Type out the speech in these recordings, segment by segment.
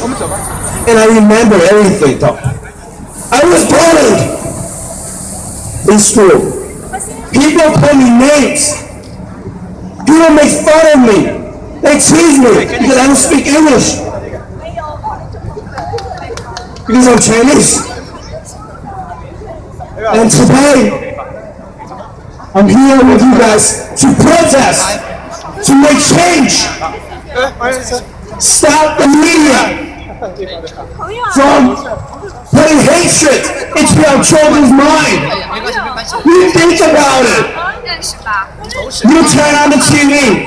And I remember everything though. I was bullied in school. People call me names. People make fun of me. They tease me because I don't speak English. Because I'm Chinese. And today, I'm here with you guys to protest, to make change. Stop the media from putting hatred into our children's mind. You think about it. You turn on the TV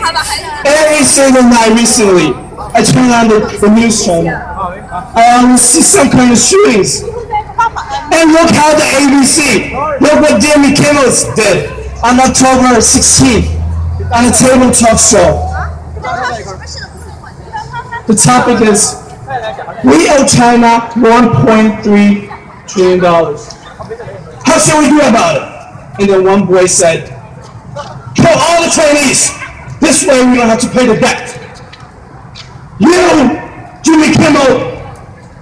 every single night recently. I turn on the news channel. I always see some kind of shootings. And look how the ABC, look what Jimmy Kimmel did on October 16th on a table talk show. The topic is, we owe China $1.3 trillion. How should we do about it? And then one boy said, kill all the Chinese. This way we don't have to pay the debt. You, Jimmy Kimmel,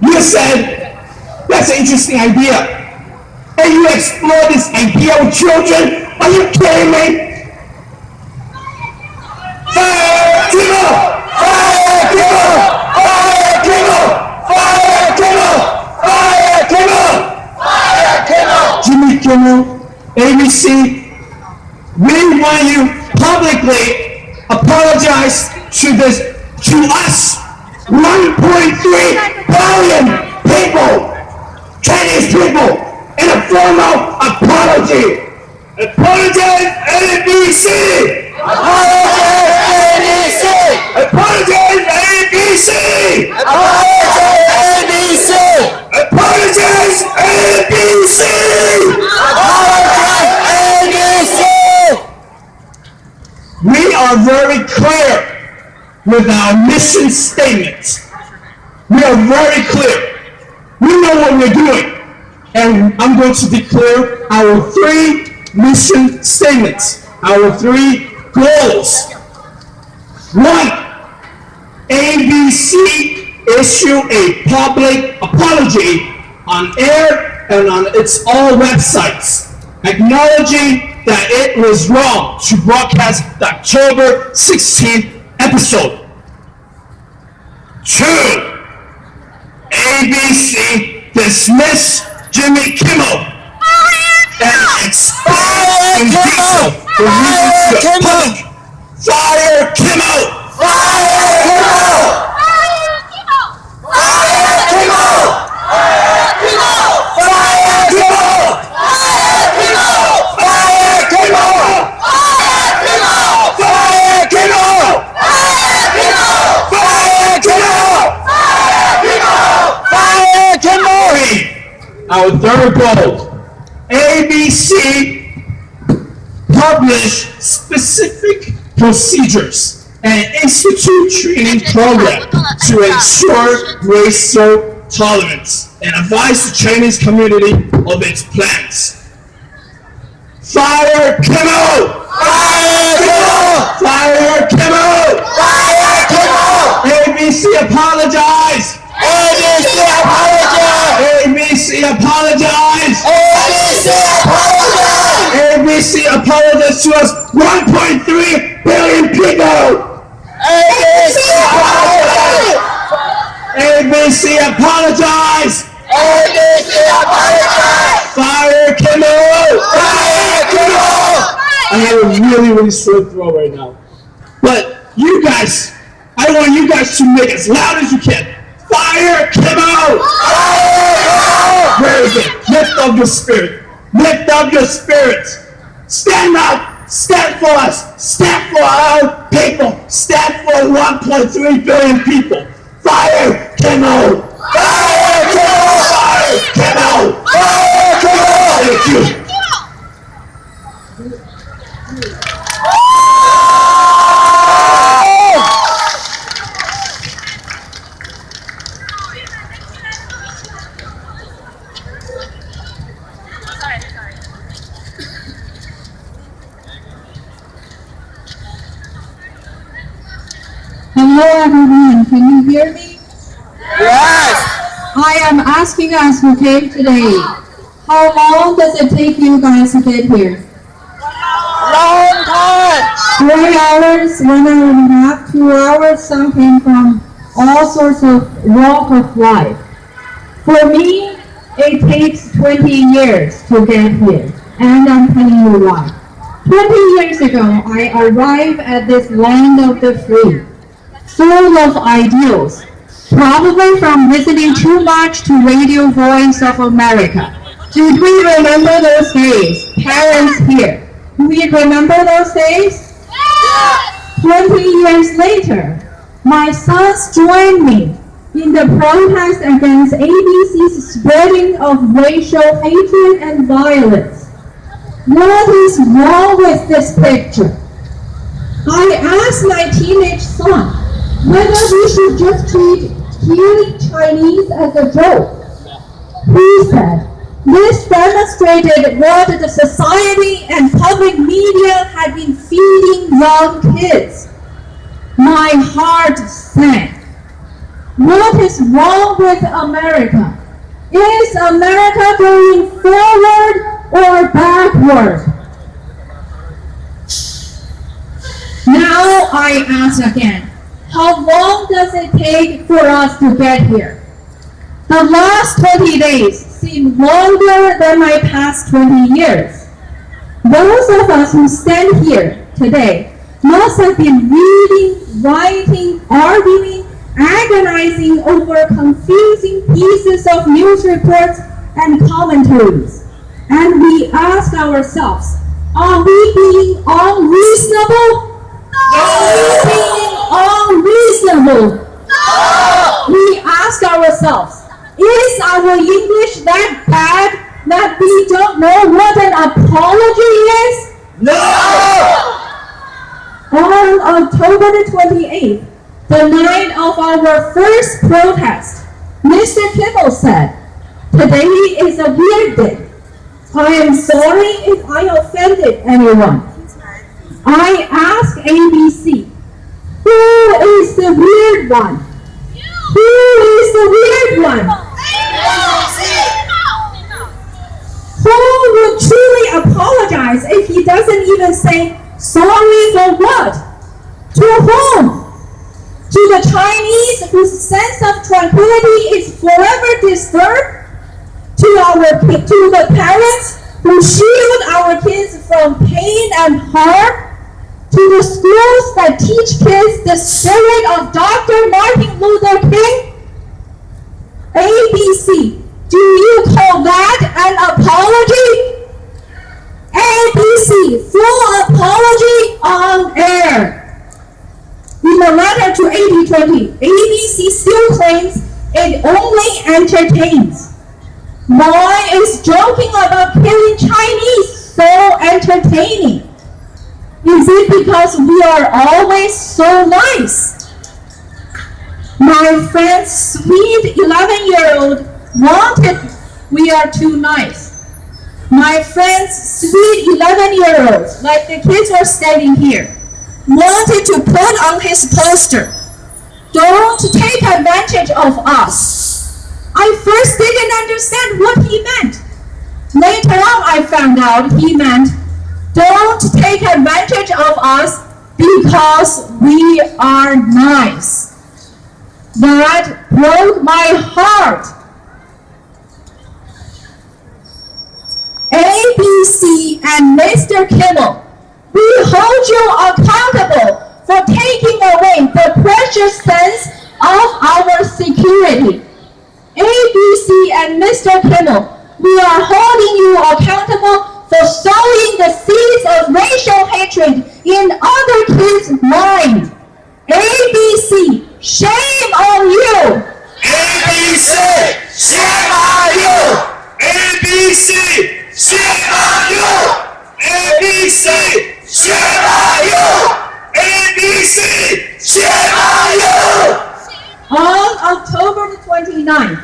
you said, that's an interesting idea. And you explore this idea with children? Are you kidding me? Fire Kimmel! Fire Kimmel! Fire Kimmel! Fire Kimmel! Fire Kimmel! Fire Kimmel! Jimmy Kimmel, ABC, we want you publicly apologize to us, 1.3 billion people, Chinese people, in a formal apology. Apologize, ABC! Apologize, ABC! Apologize, ABC! Apologize, ABC! Apologize, ABC! Apologize, ABC! We are very clear with our mission statement. We are very clear. We know what we're doing. And I'm going to declare our 3 mission statements, our 3 goals. 1, ABC issue a public apology on air and on its all websites, acknowledging that it was wrong to broadcast the October 16th episode. 2, ABC dismiss Jimmy Kimmel and expose and diesel the reasons to public. Fire Kimmel! Fire Kimmel! Fire Kimmel! Fire Kimmel! Fire Kimmel! Fire Kimmel! Fire Kimmel! Fire Kimmel! Fire Kimmel! Fire Kimmel! Fire Kimmel! Our third goal, ABC publish specific procedures and institute training program to ensure racial tolerance and advise the Chinese community of its plans. Fire Kimmel! Fire Kimmel! Fire Kimmel! Fire Kimmel! ABC apologize! ABC apologize! ABC apologize! ABC apologize! ABC apologize to us, 1.3 billion people! ABC apologize! ABC apologize! ABC apologize! Fire Kimmel! Fire Kimmel! I have a really sore throat right now. But you guys, I want you guys to make as loud as you can. Fire Kimmel! Fire! Very good. Lift up your spirit. Lift up your spirit. Stand up. Stand for us. Stand for our people. Stand for 1.3 billion people. Fire Kimmel! Fire Kimmel! Fire Kimmel! Fire Kimmel! Thank you. Hello everyone, can you hear me? Yeah! I am asking us who came today, how long does it take you guys to get here? Long time. 3 hours, 1 hour and a half, 2 hours. Some came from all sorts of walk of life. For me, it takes 20 years to get here, and I'm telling you why. 20 years ago, I arrived at this land of the free, full of ideals, probably from listening too much to Radio Voice of America. Did we remember those days? Parents here. Do we remember those days? 20 years later, my sons joined me in the protest against ABC's spreading of racial hatred and violence. What is wrong with this picture? I asked my teenage son whether we should just treat killing Chinese as a joke. He said, this demonstrated what the society and public media had been feeding young kids. My heart sank. What is wrong with America? Is America going forward or backward? Now I ask again, how long does it take for us to get here? The last 20 days seem longer than my past 20 years. Those of us who stand here today must have been reading, writing, arguing, agonizing over confusing pieces of news reports and commentaries. And we ask ourselves, are we being unreasonable? Are we being unreasonable? We ask ourselves, is our English that bad that we don't know what an apology is? No! On October the 28th, the night of our first protest, Mr. Kimmel said, today is a weird day. I am sorry if I offended anyone. I asked ABC, who is the weird one? Who is the weird one? Who would truly apologize if he doesn't even say, sorry for what? To whom? To the Chinese whose sense of tranquility is forever disturbed? To the parents who shield our kids from pain and harm? To the schools that teach kids the spirit of Dr. Martin Luther King? ABC, do you call that an apology? ABC, full apology on air. In a letter to 8020, ABC still claims it only entertains. Why is joking about killing Chinese so entertaining? Is it because we are always so nice? My friend's sweet 11-year-old wanted we are too nice. My friend's sweet 11-year-old, like the kids are standing here, wanted to put on his poster, don't take advantage of us. I first didn't understand what he meant. Later on I found out he meant, don't take advantage of us because we are nice. That broke my heart. ABC and Mr. Kimmel, we hold you accountable for taking away the precious sense of our security. ABC and Mr. Kimmel, we are holding you accountable for sowing the seeds of racial hatred in other kids' minds. ABC, shame on you! ABC, shame on you! ABC, shame on you! ABC, shame on you! ABC, shame on you! On October the 29th,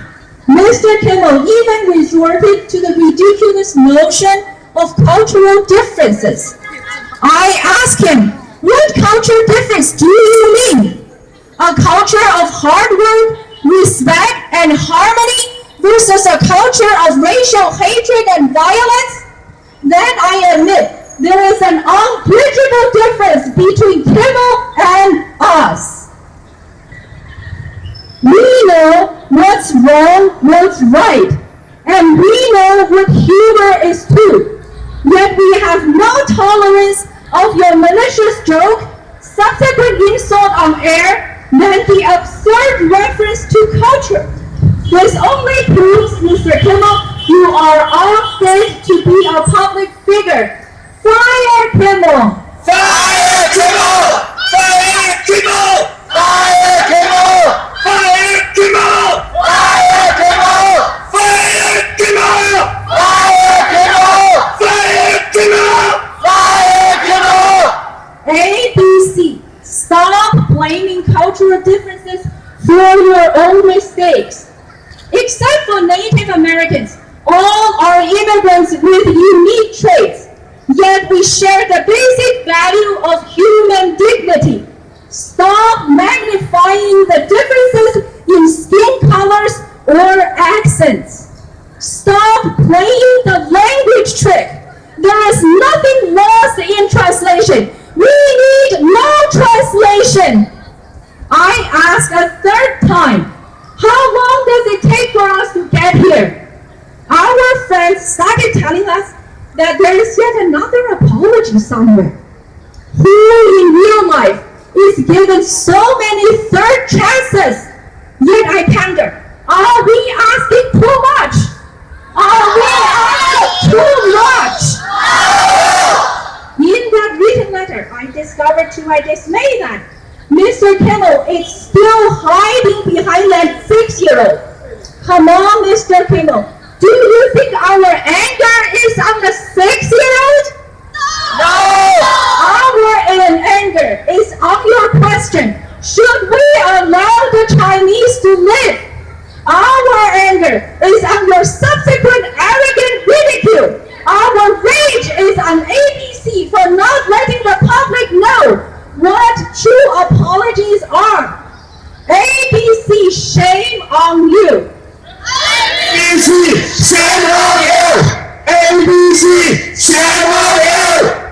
Mr. Kimmel even resorted to the ridiculous notion of cultural differences. I asked him, what cultural difference do you mean? A culture of hard work, respect, and harmony versus a culture of racial hatred and violence, then I admit there is an unbridgeable difference between Kimmel and us. We know what's wrong, what's right, and we know what humor is too. Yet we have no tolerance of your malicious joke, subsequent insult on air, then the absurd reference to culture. This only proves, Mr. Kimmel, you are unfit to be a public figure. Fire Kimmel! Fire Kimmel! Fire Kimmel! Fire Kimmel! Fire Kimmel! Fire Kimmel! Fire Kimmel! Fire Kimmel! Fire Kimmel! Fire Kimmel! ABC, stop blaming cultural differences for your own mistakes. Except for Native Americans, all are immigrants with unique traits, yet we share the basic value of human dignity. Stop magnifying the differences in skin colors or accents. Stop playing the language trick. There is nothing lost in translation. We need no translation. I ask a third time. How long does it take for us to get here? Our friends started telling us that there is yet another apology somewhere. Who in real life is given so many third chances? Yet I ponder, are we asking too much? Are we asking too much? In that written letter, I discovered to my dismay that Mr. Kimmel is still hiding behind that 6-year-old. Come on, Mr. Kimmel. Do you think our anger is on the 6-year-old? No! Our anger is on your question. Should we allow the Chinese to live? Our anger is on your subsequent arrogant ridicule. Our rage is on ABC for not letting the public know what true apologies are. ABC, shame on you. ABC, shame on you! ABC, shame on you!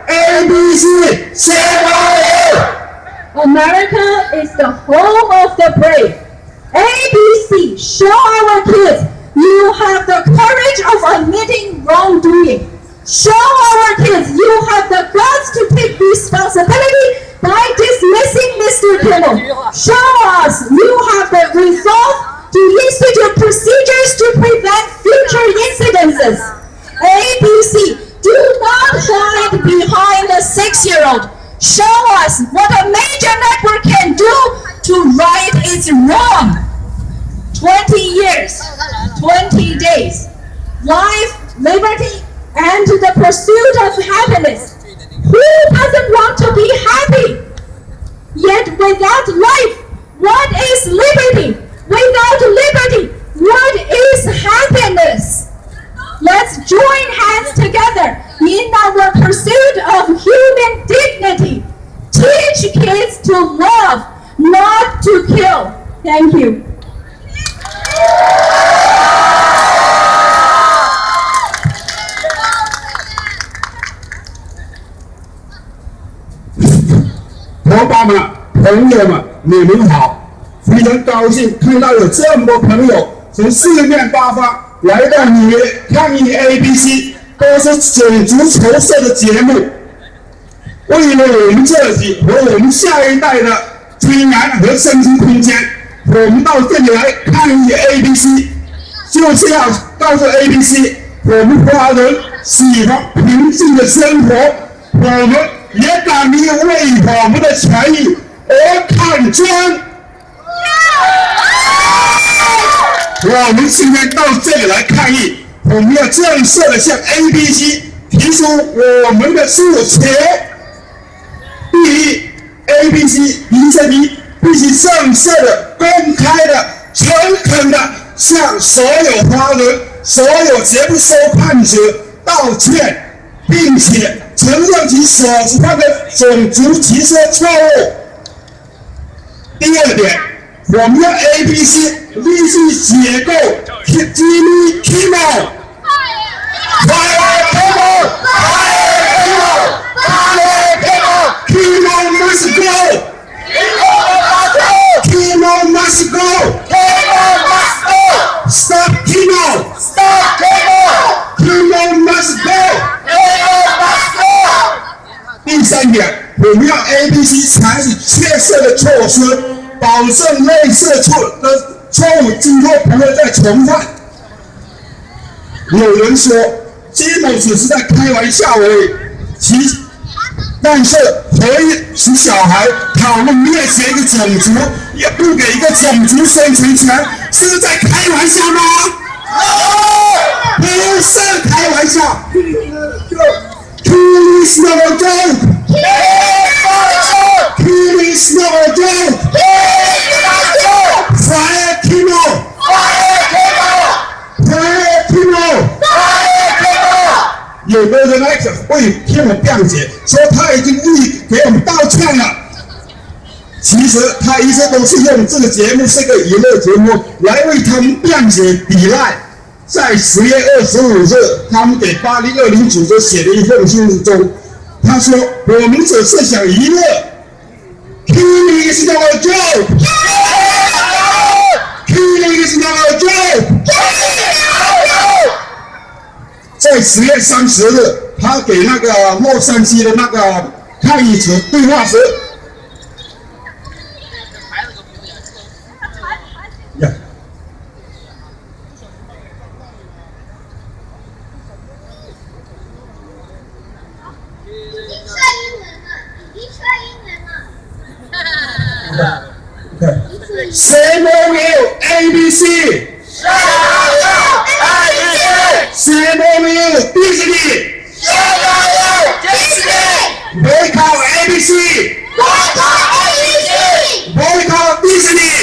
ABC, shame on you! America is the home of the brave. ABC, show our kids you have the courage of admitting wrongdoing. Show our kids you have the guts to take responsibility by dismissing Mr. Kimmel. Show us you have the resolve to institute procedures to prevent future incidences. ABC, do not hide behind a 6-year-old. Show us what a major network can do to right its wrong. 20 years, 20 days, life, liberty, and the pursuit of happiness. Who doesn't want to be happy? Yet without life, what is liberty? Without liberty, what is happiness? Let's join hands together in our pursuit of human dignity. Teach kids to love, not to kill. Thank you.同胞们、朋友们，你们好！非常高兴看到有这么多朋友从四面八方来到纽约抗议 ABC， 都是种族仇视的节目。为了我们自己和我们下一代的尊严和生存空间，我们到这里来抗议 ABC， 就是要告诉 ABC， 我们华人喜欢平静的生活，我们也敢于为我们的权益而抗争。我们今天到这里来抗议，我们要正式的向 ABC 提出我们的诉求。第一 ，ABC 林正英必须正式的、公开的、诚恳的向所有华人、所有绝不受判者道歉，并且承认其所犯的种族歧视错误。第二点我们要 ABC 立即解构 ABC Kimmel。Fire Kimmel! Fire Kimmel! Kimmel must go! Kimmel must go! Stop Kimmel! Kimmel must go! 第三点，我们要 ABC 采取切实的措施，保证类似错误今后不会再重犯。有人说，基某只是在开玩笑而已，但是可以使小孩讨论灭绝一个种族，也不给一个种族生存权，是在开玩笑吗？不是开玩笑。Killing is not a joke. Killing is not a joke. Fire Kimmel. Fire Kimmel. 有的人来为听我辩解，说他已经给我们道歉了。其实他一直都是用这个节目是个娱乐节目来为他们辩解抵赖。在10月25日，他们给8020组织写的一封信中，他说：“我们只是想娱乐。Killing is not a joke. Killing is not a joke. 在10月30日，他给那个洛杉矶的那个抗议者对话时，Shame on you, ABC! Shame on you, Disney! Boycott ABC! Boycott Disney!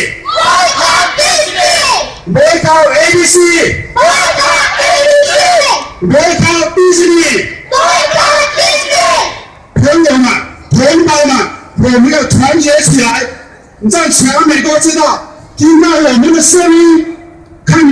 Boycott ABC! Boycott Disney! 朋友们、同胞们，我们要团结起来，让全美国知道，听到我们的声音。